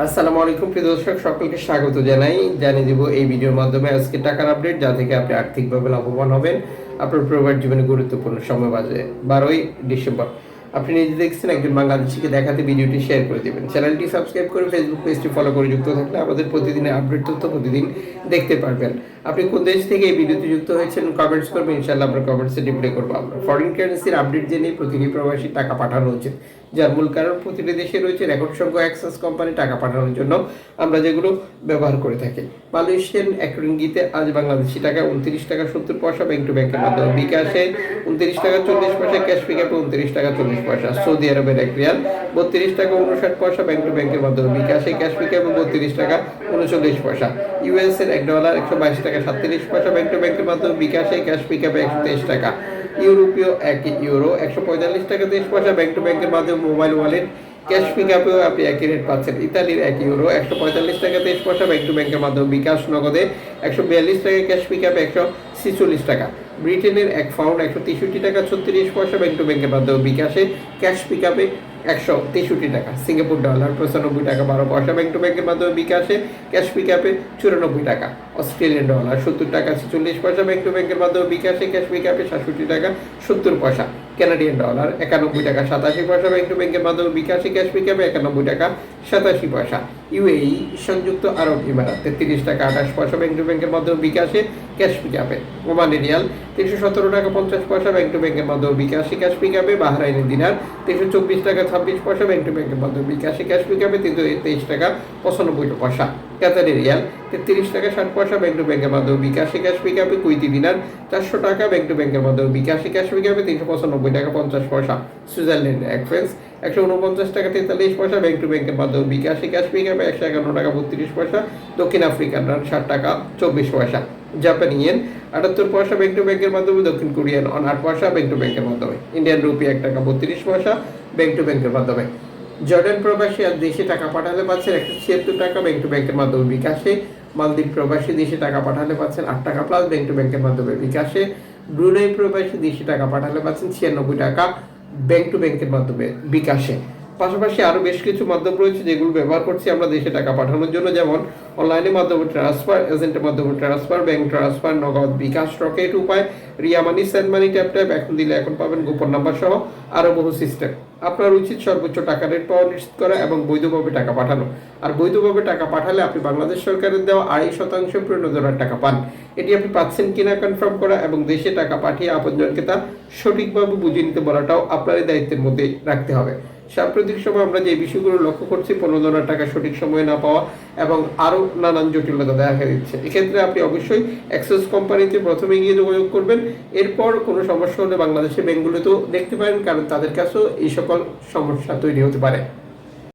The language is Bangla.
আসসালামু আলাইকুম প্রিয় দর্শক, সকলকে স্বাগত জানাই। জানিয়ে দিব এই ভিডিওর মাধ্যমে আজকে টাকার আপডেট, যা থেকে আপনি আর্থিকভাবে লাভবান হবেন আপনার প্রবাস জীবনে গুরুত্বপূর্ণ সময় বাজে 12ই ডিসেম্বর। আপনি নিজে দেখছেন, একজন বাংলাদেশিকে দেখাতে ভিডিওটি শেয়ার করে দেবেন। চ্যানেলটি সাবস্ক্রাইব করে ফেসবুক পেজটি ফলো করে যুক্ত থাকলে আমাদের প্রতিদিনের আপডেট তথ্য প্রতিদিন দেখতে পারবেন। আপনি কোন দেশ থেকে এই ভিডিওতে যুক্ত হয়েছেন কমেন্টস করবেন, ইনশাআল্লাহ আপনার কমেন্টসে রিপ্লাই করবো আমরা। ফরেন কারেন্সির আপডেট জেনে প্রতিটি প্রবাসী টাকা পাঠানো উচিত, যার মূল কারণ প্রতিটি দেশে রয়েছে রেকর্ড সংখ্যক অ্যাক্সেস কোম্পানি টাকা পাঠানোর জন্য আমরা যেগুলো ব্যবহার করে থাকি। মালয়েশিয়ান এক রিঙ্গিতে আজ বাংলাদেশি টাকা 29 টাকা 70 পয়সা ব্যাংক টু ব্যাংকের মাধ্যমে বিকাশে, 29 টাকা 40 পয়সা ক্যাশ পিকআপে, 29 টাকা 40 পয়সা। সৌদি আরবের এক রিয়াল 32 টাকা 59 পয়সা ব্যাংক টু ব্যাংকের মাধ্যমে বিকাশে, ক্যাশ পিকআপে 32 টাকা 39 পয়সা। ইউএস এর $1 122 টাকা 37 পয়সা ব্যাংক টু ব্যাংকের মাধ্যমে বিকাশে, ক্যাশ পিকআপে 123 টাকা। ইউরোপীয় এক ইউরো 145 টাকা 23 পয়সা ব্যাংক টু ব্যাংকের মাধ্যমে মোবাইল ওয়ালেট, ক্যাশ পিকআপেও আপনি একই রেট পাচ্ছেন। ইতালির এক ইউরো 145 টাকা 23 পয়সা ব্যাংক টু ব্যাংকের মাধ্যমে বিকাশ নগদে, 142 টাকা ক্যাশ পিকআপে 146 টাকা। ব্রিটেনের এক পাউন্ড 163 টাকা 36 পয়সা ব্যাংক টু ব্যাংকের মাধ্যমে বিকাশে, ক্যাশ পিকআপে 163 টাকা। সিঙ্গাপুর ডলার 95 টাকা 12 পয়সা ব্যাংক টু ব্যাংকের মাধ্যমে বিকাশে, ক্যাশ পিকআপে 94 টাকা। অস্ট্রেলিয়ান ডলার 70 টাকা 46 পয়সা ব্যাংক টু ব্যাংকের মাধ্যমে বিকাশে, ক্যাশ পিকআপে 67 টাকা 70 পয়সা। কানাডিয়ান ডলার 91 টাকা 87 পয়সা ব্যাংক টু ব্যাংকের মাধ্যমে বিকাশে, ক্যাশ পিকআপে 91 টাকা 87 পয়সা। ইউএই সংযুক্ত আরব ইমারাত 33 টাকা 28 পয়সা ব্যাংক টু ব্যাংকের মাধ্যমে বিকাশে, ক্যাশ পিকআপে। ওমানি রিয়াল 317 টাকা 50 পয়সা ব্যাংক টু ব্যাংকের মাধ্যমে বিকাশে, ক্যাশ পিকআপে। বাহরাইনি দিনার 324 টাকা 26 পয়সা ব্যাংক টু ব্যাংকের মাধ্যমে বিকাশে, ক্যাশ পিকআপে 323 টাকা 95 পয়সা। কাতারি রিয়াল 33 টাকা 60 পয়সা ব্যাংক টু ব্যাংকের মাধ্যমে বিকাশে, ক্যাশ পিকআপে। কুইতি দিনার 400 টাকা ব্যাংক টু ব্যাংকের মাধ্যমে বিকাশে, ক্যাশ পিকআপে 395 টাকা 50 পয়সা। সুইজারল্যান্ড এক ফ্রান্স 149 টাকা 43 পয়সা ব্যাংক টু ব্যাংকের মাধ্যমে বিকাশে, ক্যাশ পিকআপে 151 টাকা 32 পয়সা। দক্ষিণ আফ্রিকান রান 60 টাকা 24 পয়সা। জাপানি ইয়েন 78 পয়সা ব্যাংক টু ব্যাংকের মাধ্যমে, দক্ষিণ কোরিয়ান অন 8 পয়সা ব্যাংক টু ব্যাংকের মাধ্যমে। ইন্ডিয়ান রুপি 1 টাকা 32 পয়সা ব্যাংক টু ব্যাংকের মাধ্যমে। জর্ডান প্রবাসী আজ দেশে টাকা পাঠালে পাচ্ছেন 176 টাকা ব্যাংক টু ব্যাংকের মাধ্যমে বিকাশে। মালদ্বীপ প্রবাসী দেশে টাকা পাঠালে পাচ্ছেন 8 টাকা প্লাস ব্যাংক টু ব্যাংকের মাধ্যমে বিকাশে। ব্রুনাই প্রবাসী দেশে টাকা পাঠালে পাচ্ছেন 96 টাকা ব্যাংক টু ব্যাংকের মাধ্যমে বিকাশে। পাশাপাশি আরও বেশ কিছু মাধ্যম রয়েছে যেগুলো ব্যবহার করছি আমরা দেশে টাকা পাঠানোর জন্য, যেমন অনলাইনের মাধ্যমে ট্রান্সফার, এজেন্টের মাধ্যমে ট্রান্সফার, ব্যাংক ট্রান্সফার, নগদ, বিকাশ, রকেট উপায়, রিয়া মানি, সেন্ড মানি, ট্যাপ ট্যাপ, এখন দিলে এখন পাবেন, গোপন নাম্বার সহ আরও বহু সিস্টেম। আপনার উচিত সর্বোচ্চ টাকা রেট পাওয়া নিশ্চিত করা এবং বৈধভাবে টাকা পাঠানো। আর বৈধভাবে টাকা পাঠালে আপনি বাংলাদেশ সরকারের দেওয়া 2.5% প্রণোদনার টাকা পান। এটি আপনি পাচ্ছেন কিনা কনফার্ম করা এবং দেশে টাকা পাঠিয়ে আপনজনকে তা সঠিকভাবে বুঝিয়ে নিতে বলাটাও আপনারই দায়িত্বের মধ্যে রাখতে হবে। সাম্প্রতিক সময় আমরা যে বিষয়গুলো লক্ষ্য করছি, প্রণোদনার টাকা সঠিক সময়ে না পাওয়া এবং আরও নানান জটিলতা দেখা দিচ্ছে। এক্ষেত্রে আপনি অবশ্যই অ্যাক্সেস কোম্পানিতে প্রথমে গিয়ে যোগাযোগ করবেন। এরপর কোনো সমস্যা হলে বাংলাদেশের ব্যাংকগুলোতেও দেখতে পারেন, কারণ তাদের কাছেও এই সকল সমস্যা তৈরি হতে পারে।